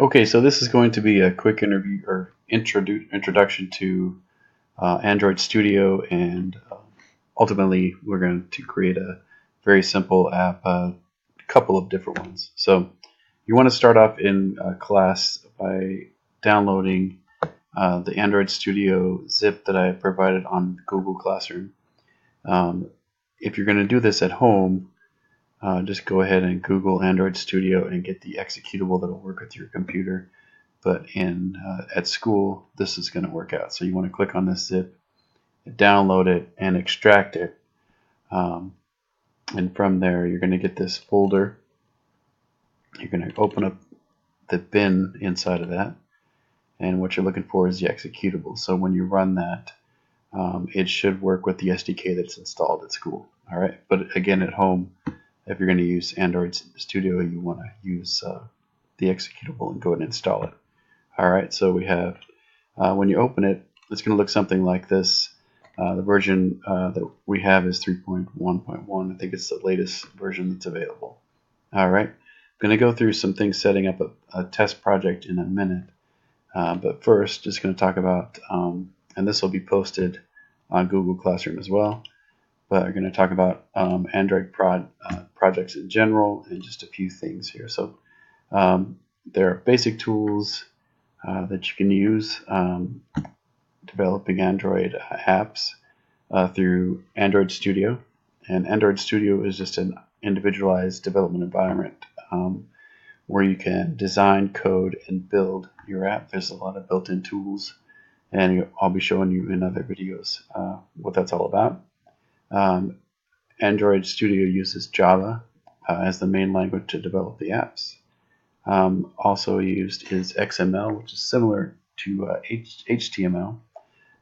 Okay, so this is going to be a quick interview or introduction to Android Studio, and ultimately we're going to create a very simple app, a couple of different ones. So you want to start off in class by downloading the Android Studio zip that I provided on Google Classroom. Um, if you're going to do this at home, just go ahead and Google Android Studio and get the executable that'll work with your computer. But at school, this is going to work out. So you want to click on this zip, download it, and extract it. Um, and from there, you're going to get this folder. You're going to open up the bin inside of that. And what you're looking for is the executable. So when you run that, it should work with the SDK that's installed at school. All right. But again, at home, if you're going to use Android Studio, you want to use the executable and go ahead and install it. All right. So we have, when you open it, it's going to look something like this. The version that we have is 3.1.1. I think it's the latest version that's available. All right. I'm going to go through some things setting up a test project in a minute. But first, just going to talk about, and this will be posted on Google Classroom as well, but we're going to talk about Android projects in general and just a few things here. So there are basic tools that you can use developing Android apps through Android Studio. And Android Studio is just an individualized development environment where you can design, code, and build your app. There's a lot of built-in tools, and I'll be showing you in other videos what that's all about. Android Studio uses Java as the main language to develop the apps. Also used is XML, which is similar to HTML.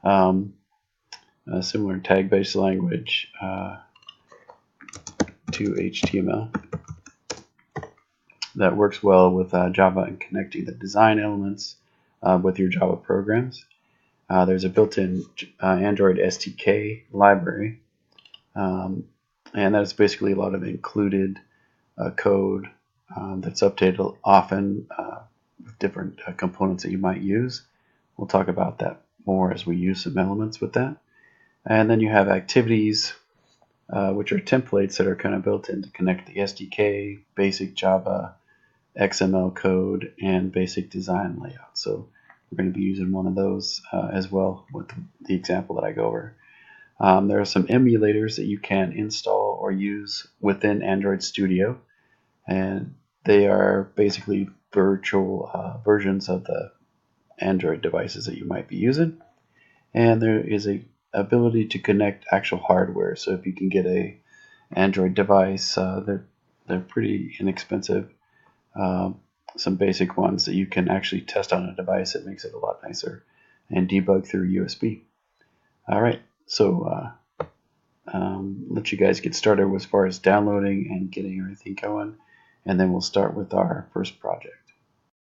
A similar tag-based language to HTML that works well with Java and connecting the design elements with your Java programs. There's a built-in Android SDK library, and that's basically a lot of included code that's updated often with different components that you might use. We'll talk about that more as we use some elements with that. And then you have activities, which are templates that are kind of built in to connect the SDK, basic Java, XML code, and basic design layout. So we're going to be using one of those as well with the example that I go over. There are some emulators that you can install or use within Android Studio, and they are basically virtual versions of the Android devices that you might be using. And there is a ability to connect actual hardware. So if you can get a Android device, they're pretty inexpensive. Some basic ones that you can actually test on a device. It makes it a lot nicer, and debug through USB. All right, so let you guys get started as far as downloading and getting everything going, and then we'll start with our first project.